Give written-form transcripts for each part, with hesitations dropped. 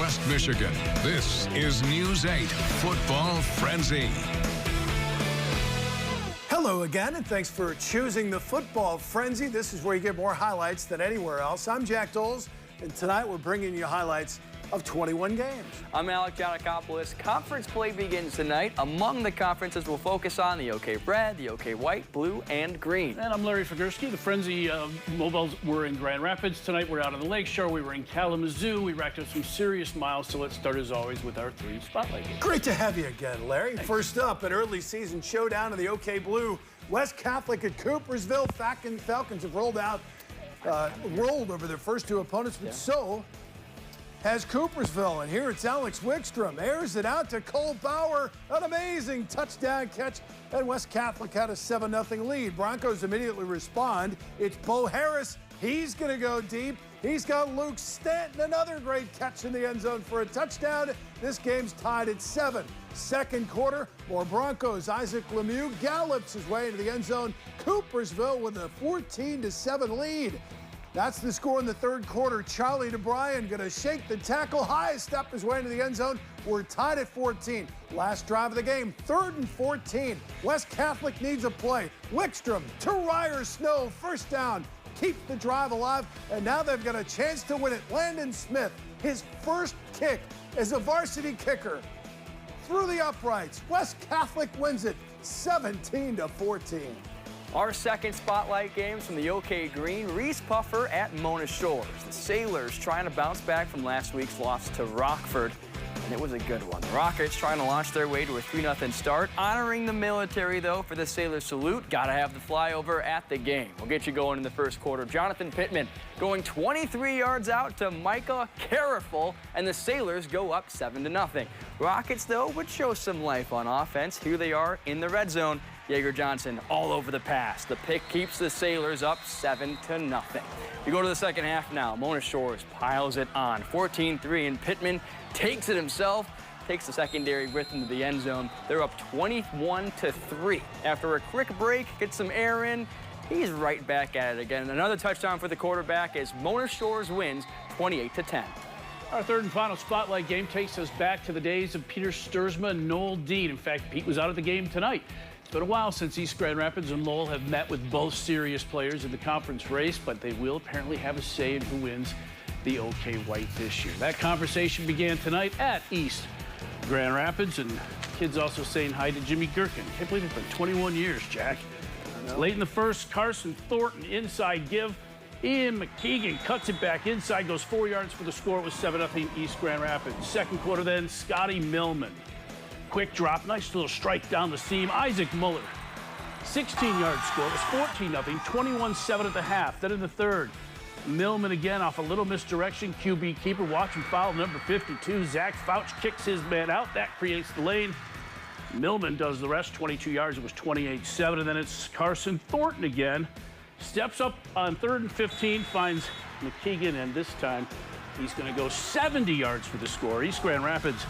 West Michigan. This is News 8 Football Frenzy. Hello again, and thanks for choosing the Football Frenzy. This is where you get more highlights than anywhere else. I'm Jack Doles, and tonight we're bringing you highlights of 21 games. I'm Alec Giannakopoulos. Conference play begins tonight. Among the conferences, we'll focus on the OK Red, the OK White, Blue, and Green. And I'm Larry Figursky. The Frenzy mobiles were in Grand Rapids. Tonight we're out on the Lakeshore. We were in Kalamazoo. We racked up some serious miles, so let's start as always with our 3 spotlight games. Great to have you again, Larry. Thanks. First up, an early season showdown in the OK Blue. West Catholic at Coopersville. Falcons have rolled over their first 2 opponents, but so has Coopersville. And here it's Alex Wickstrom. Airs it out to Cole Bauer. An amazing touchdown catch. And West Catholic had a 7-0 lead. Broncos immediately respond. It's Bo Harris. He's going to go deep. He's got Luke Stanton. Another great catch in the end zone for a touchdown. This game's tied at 7. Second quarter, more Broncos. Isaac Lemieux gallops his way into the end zone. Coopersville with a 14-7 lead. That's the score in the third quarter. Charlie DeBryan going to shake the tackle high, step his way into the end zone. We're tied at 14. Last drive of the game, 3rd and 14. West Catholic needs a play. Wickstrom to Ryer Snow, first down. Keep the drive alive, and now they've got a chance to win it. Landon Smith, his first kick as a varsity kicker. Through the uprights, West Catholic wins it 17-14. Our second spotlight games from the OK Green, Reeths-Puffer at Mona Shores. The Sailors trying to bounce back from last week's loss to Rockford, and it was a good one. The Rockets trying to launch their way to a 3-0 start. Honoring the military, though, for the Sailor salute. Got to have the flyover at the game. We'll get you going in the first quarter. Jonathan Pittman going 23 yards out to Micah Careful, and the Sailors go up 7-0. Rockets, though, would show some life on offense. Here they are in the red zone. Yeager Johnson all over the pass. The pick keeps the Sailors up 7-0. You go to the second half now. Mona Shores piles it on. 14-3, and Pittman takes it himself, takes the secondary with him to the end zone. They're up 21-3. After a quick break, gets some air in, he's right back at it again. Another touchdown for the quarterback as Mona Shores wins 28-10. Our third and final spotlight game takes us back to the days of Peter Sturzma and Noel Dean. In fact, Pete was out at the game tonight. It's been a while since East Grand Rapids and Lowell have met with both serious players in the conference race, but they will apparently have a say in who wins the OK White this year. That conversation began tonight at East Grand Rapids, and kids also saying hi to Jimmy Gherkin. Can't believe it's been 21 years, Jack. Late in the first, Carson Thornton inside give. Ian McKeegan cuts it back inside, goes 4 yards for the score. It was 7-0 East Grand Rapids. Second quarter then, Scotty Millman. Quick drop, nice little strike down the seam. Isaac Muller, 16-yard score. It was 14-0, 21-7 at the half. Then in the third, Millman again off a little misdirection. QB keeper, watch him foul number 52. Zach Fouch kicks his man out. That creates the lane. Millman does the rest, 22 yards. It was 28-7. And then it's Carson Thornton again. Steps up on 3rd and 15, finds McKeegan, and this time he's going to go 70 yards for the score. East Grand Rapids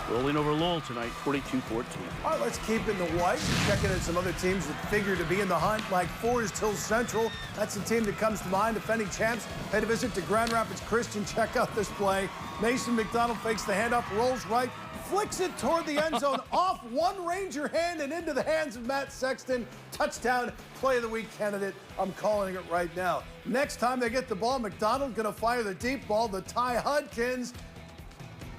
rolling over Lowell tonight, 42-14. All right, let's keep in the white. Checking in some other teams that figure to be in the hunt, like Forest Hill Central. That's the team that comes to mind. Defending champs paid a visit to Grand Rapids Christian. Check out this play. Mason McDonald fakes the handoff, rolls right, flicks it toward the end zone, off one Ranger hand and into the hands of Matt Sexton. Touchdown, play of the week candidate. I'm calling it right now. Next time they get the ball, McDonald going to fire the deep ball to Ty Hudkins.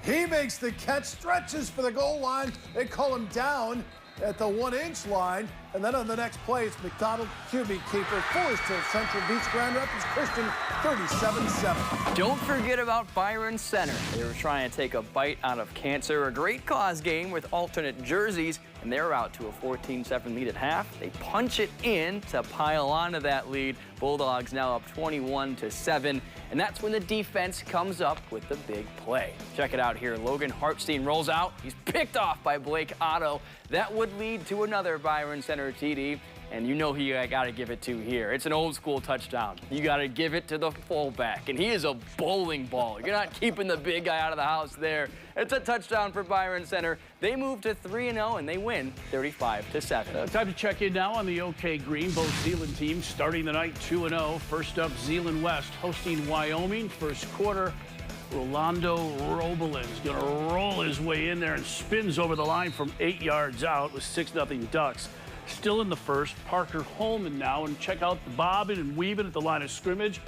He makes the catch, stretches for the goal line. They call him down at the 1-inch line. And then on the next play, it's McDonald, QB keeper. Forest Hill Central beats Grand Rapids Christian 37-7. Don't forget about Byron Center. They were trying to take a bite out of cancer. A great cause game with alternate jerseys, and they're out to a 14-7 lead at half. They punch it in to pile onto that lead. Bulldogs now up 21-7, and that's when the defense comes up with the big play. Check it out here. Logan Hartstein rolls out. He's picked off by Blake Otto. That would lead to another Byron Center TD, and you know who you got to give it to here. It's an old school touchdown. You got to give it to the fullback, and he is a bowling ball. You're not keeping the big guy out of the house there. It's a touchdown for Byron Center. They move to 3-0, and they win 35-7. Time to check in now on the OK Green. Both Zeeland teams starting the night 2-0. First up, Zeeland West hosting Wyoming. First quarter, Rolando Robolin's going to roll his way in there and spins over the line from 8 yards out with 6-0 Ducks. Still in the first, Parker Holman now, and check out the bobbing and weaving at the line of scrimmage.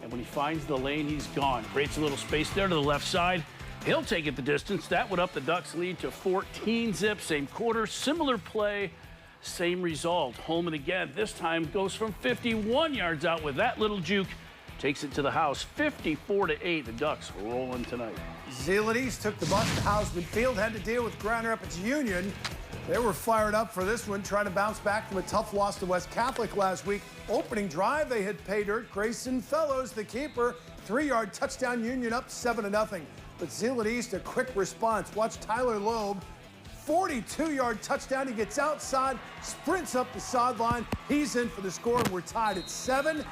And when he finds the lane, he's gone. Creates a little space there to the left side. He'll take it the distance. That would up the Ducks' lead to 14-zip. Same quarter, similar play, same result. Holman again, this time goes from 51 yards out with that little juke. Takes it to the house, 54-8. The Ducks rolling tonight. Zeeland East took the bus to Houseman Field, had to deal with Grand Rapids Union. They were fired up for this one, trying to bounce back from a tough loss to West Catholic last week. Opening drive, they hit pay dirt. Grayson Fellows, the keeper, 3-yard touchdown. Union up 7-0. But Zeeland East, a quick response. Watch Tyler Loeb, 42-yard touchdown. He gets outside, sprints up the sideline. He's in for the score, and we're tied at 7.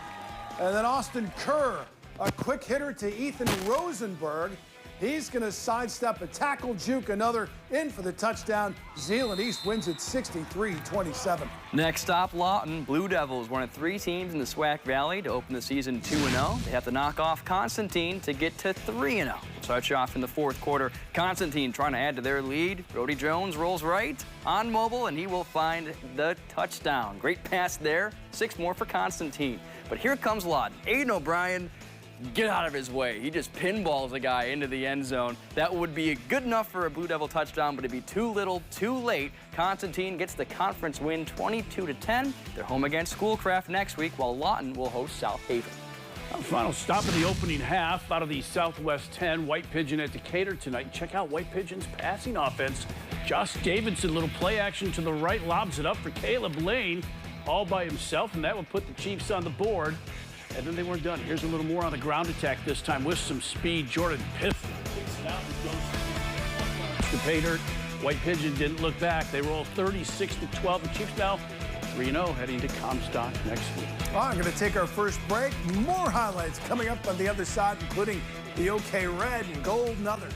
And then Austin Kerr, a quick hitter to Ethan Rosenberg. He's going to sidestep a tackle, juke another, in for the touchdown. Zeeland East wins at 63-27. Next stop, Lawton. Blue Devils, one of 3 teams in the SWAC Valley to open the season 2-0. They have to knock off Constantine to get to 3-0. Start you off in the fourth quarter. Constantine trying to add to their lead. Brody Jones rolls right on mobile, and he will find the touchdown. Great pass there. 6 more for Constantine. But here comes Lawton. Aiden O'Brien, get out of his way. He just pinballs a guy into the end zone. That would be good enough for a Blue Devil touchdown, but it'd be too little, too late. Constantine gets the conference win 22-10. They're home against Schoolcraft next week, while Lawton will host South Haven. Our final stop of the opening half out of the Southwest 10, White Pigeon at Decatur tonight. Check out White Pigeon's passing offense. Josh Davidson, little play action to the right, lobs it up for Caleb Lane all by himself, and that will put the Chiefs on the board. And then they weren't done. Here's a little more on the ground attack this time with some speed. Jordan Piff takes it out and goes to pay dirt. White Pigeon didn't look back. They roll 36-12. The Chiefs now 3-0 heading to Comstock next week. I'm going to take our first break. More highlights coming up on the other side, including the OK Red and Gold and others.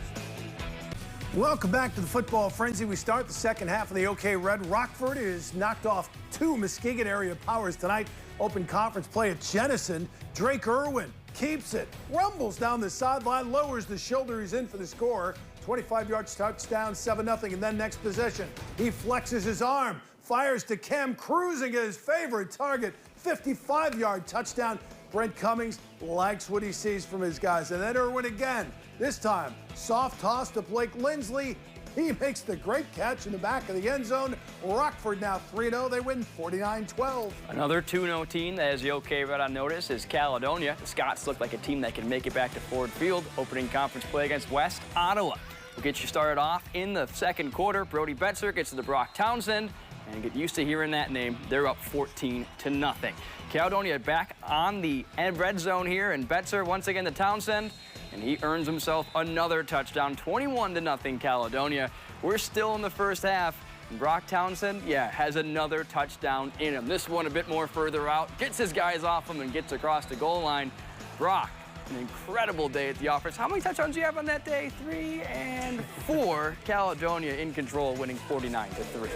Welcome back to the Football Frenzy. We start the second half of the OK Red. Rockford is knocked off 2 Muskegon area powers tonight. Open conference play at Jenison. Drake Irwin keeps it, rumbles down the sideline, lowers the shoulder. He's in for the score. 25 yards touchdown, 7-0. And then next possession, he flexes his arm, fires to Cam, cruising at his favorite target. 55-yard touchdown. Brent Cummings likes what he sees from his guys. And then Irwin again. This time, soft toss to Blake Lindsley. He makes the great catch in the back of the end zone. Rockford now 3-0. They win 49-12. Another 2-0 team that has the OK Red on notice is Caledonia. The Scots look like a team that can make it back to Ford Field. Opening conference play against West Ottawa. We'll get you started off in the second quarter. Brody Betzer gets to the Brock Townsend. And get used to hearing that name. They're up 14-0. Caledonia back on the red zone here. And Betzer once again to Townsend. And he earns himself another touchdown, 21-0 Caledonia. We're still in the first half. And Brock Townsend, has another touchdown in him. This one a bit more further out, gets his guys off him and gets across the goal line. Brock, an incredible day at the office. How many touchdowns do you have on that day? 3 and 4. Caledonia in control, winning 49-3.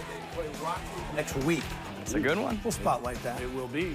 Next week. It's a good one. We'll spotlight that. It will be.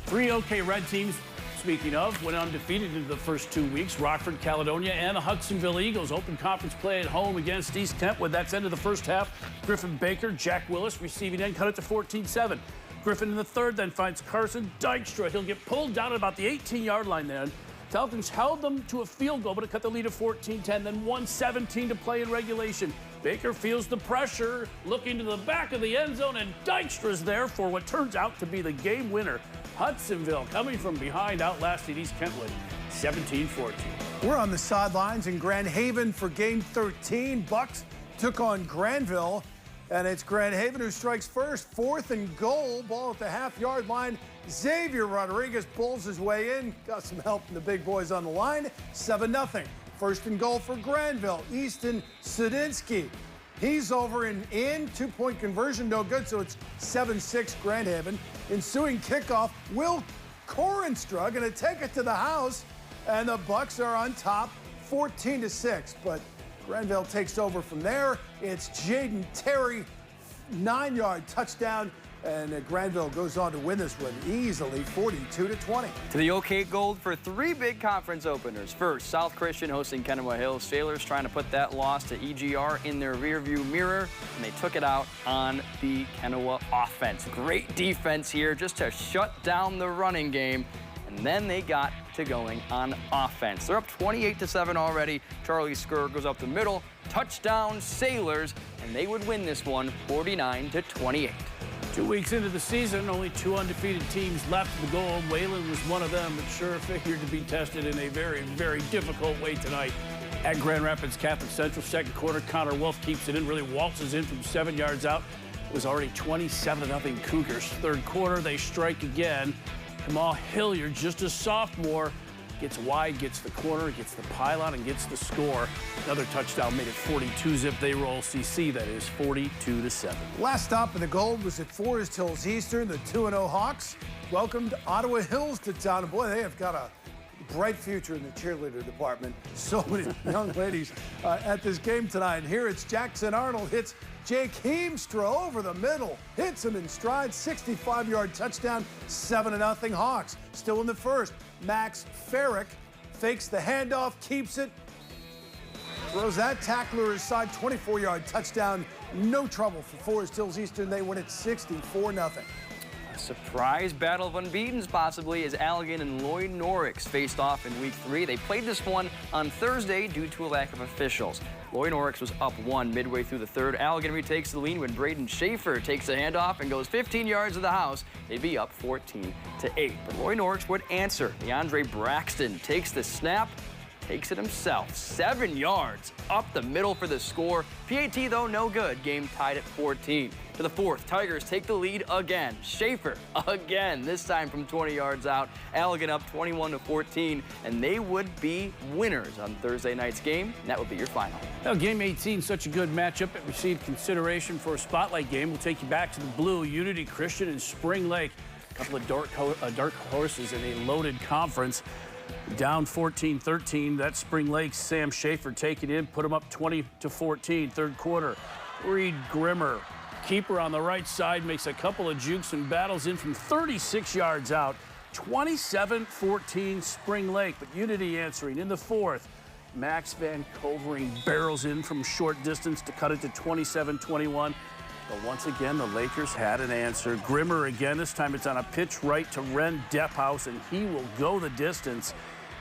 3 OK Red teams, speaking of, went undefeated in the first 2 weeks. Rockford, Caledonia, and the Hudsonville Eagles open conference play at home against East Kentwood. That's end of the first half. Griffin Baker, Jack Willis receiving end, cut it to 14-7. Griffin in the third then finds Carson Dykstra. He'll get pulled down at about the 18-yard line then. Falcons held them to a field goal, but it cut the lead to 14-10, then 1:17 to play in regulation. Baker feels the pressure, looking to the back of the end zone, and Dykstra's there for what turns out to be the game winner. Hudsonville coming from behind, outlasted East Kentwood 17-14. We're on the sidelines in Grand Haven for game 13. Bucks took on Grandville, and it's Grand Haven who strikes first. 4th and goal, ball at the half-yard line. Xavier Rodriguez pulls his way in. Got some help from the big boys on the line. 7-0. 1st and goal for Grandville. Easton Sudinsky. He's over and in. 2-point conversion, no good, so it's 7-6 Grand Haven. Ensuing kickoff, Will Korenstra going to take it to the house, and the Bucks are on top, 14-6. But Grandville takes over from there. It's Jaden Terry, 9-yard touchdown. And Grandville goes on to win this one easily, 42-20. To the OK Gold for 3 big conference openers. First, South Christian hosting Kenowa Hills. Sailors trying to put that loss to EGR in their rearview mirror, and they took it out on the Kenowa offense. Great defense here just to shut down the running game, and then they got to going on offense. They're up 28-7 already. Charlie Skur goes up the middle. Touchdown Sailors, and they would win this one 49-28. 2 weeks into the season, only 2 undefeated teams left at the goal. Wayland was one of them, but sure figured to be tested in a very, very difficult way tonight at Grand Rapids Catholic Central. Second quarter, Connor Wolf keeps it in, really waltzes in from 7 yards out. It was already 27-0 Cougars. Third quarter, they strike again. Kamal Hilliard, just a sophomore, gets wide, gets the corner, gets the pylon, and gets the score. Another touchdown made it 42-zip. They roll CC, that is 42-7. Last stop in the Gold was at Forest Hills Eastern. The 2-0 Hawks welcomed Ottawa Hills to town. And boy, they have got a bright future in the cheerleader department. So many young ladies at this game tonight. And here it's Jackson Arnold hits Jake Heemstra over the middle, hits him in stride, 65-yard touchdown, 7-0 Hawks. Still in the first, Max Farrick fakes the handoff, keeps it, throws that tackler aside, 24-yard touchdown. No trouble for Forest Hills Eastern. They win it 64-0. Surprise battle of unbeatens, possibly, as Allegan and Loy Norrix faced off in week 3. They played this one on Thursday due to a lack of officials. Loy Norrix was up 1 midway through the third. Allegan retakes the lead when Braden Schaefer takes the handoff and goes 15 yards to the house. They'd be up 14-8. But Loy Norrix would answer. DeAndre Braxton takes the snap, takes it himself. 7 yards up the middle for the score. PAT, though, no good. Game tied at 14. To the fourth, Tigers take the lead again. Schaefer again, this time from 20 yards out. Allegan up 21-14, and they would be winners on Thursday night's game. And that would be your final. Now, Game 18, such a good matchup. It received consideration for a spotlight game. We'll take you back to the blue. Unity Christian and Spring Lake. A couple of dark horses in a loaded conference. Down 14-13. That's Spring Lake's Sam Schaefer taking it in, put them up 20-14. Third quarter, Reed Grimmer, keeper on the right side, makes a couple of jukes and battles in from 36 yards out. 27-14 Spring Lake, but Unity answering in the fourth. Max Van Covering barrels in from short distance to cut it to 27-21. But once again, the Lakers had an answer. Grimmer again. This time it's on a pitch right to Ren Depphaus, and he will go the distance.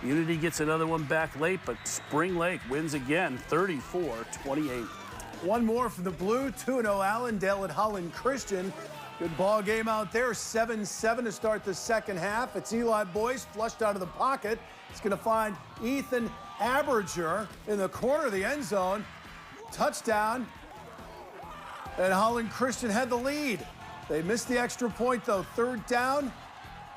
Unity gets another one back late, but Spring Lake wins again, 34-28. One more from the blue, 2-0 Allendale at Holland Christian. Good ball game out there, 7-7 to start the second half. It's Eli Boyce flushed out of the pocket. He's going to find Ethan Aberger in the corner of the end zone. Touchdown. And Holland Christian had the lead. They missed the extra point, though. Third down.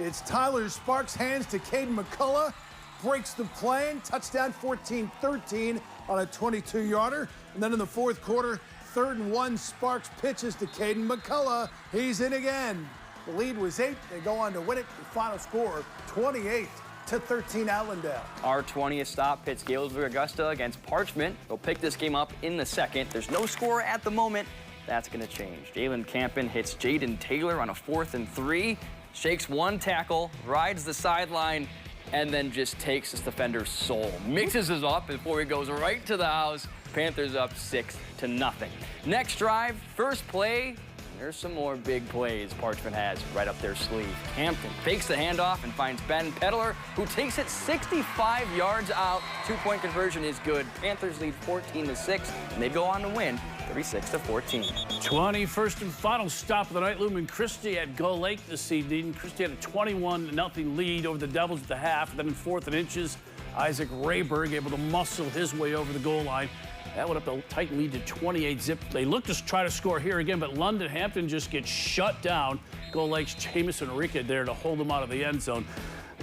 It's Tyler Sparks, hands to Caden McCullough. Breaks the plane. Touchdown, 14-13 on a 22-yarder. And then in the fourth quarter, 3rd and 1, Sparks pitches to Caden McCullough. He's in again. The lead was 8. They go on to win it. The final score, 28-13 Allendale. Our 20th stop pits Galesburg Augusta against Parchment. They'll pick this game up in the second. There's no score at the moment. That's going to change. Jalen Campen hits Jaden Taylor on a 4th and 3. Shakes one tackle, rides the sideline, and then just takes this defender's soul. Mixes us up before he goes right to the house. Panthers up 6-0. Next drive, first play. There's some more big plays Parchment has right up their sleeve. Hampton fakes the handoff and finds Ben Peddler, who takes it 65 yards out. 2-point conversion is good. Panthers lead 14-6, and they go on to win 36-14. 21st and final stop of the night. Lumen Christi at Gull Lake this evening. Christi had a 21-0 lead over the Devils at the half. Then in 4th and inches, Isaac Rayberg able to muscle his way over the goal line. That went up a tight lead to 28-zip. They look to try to score here again, but London Hampton just gets shut down. Gull Lake's Jamison Rica there to hold them out of the end zone,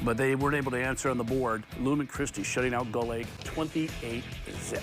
but they weren't able to answer on the board. Lumen Christi shutting out Gull Lake 28-zip.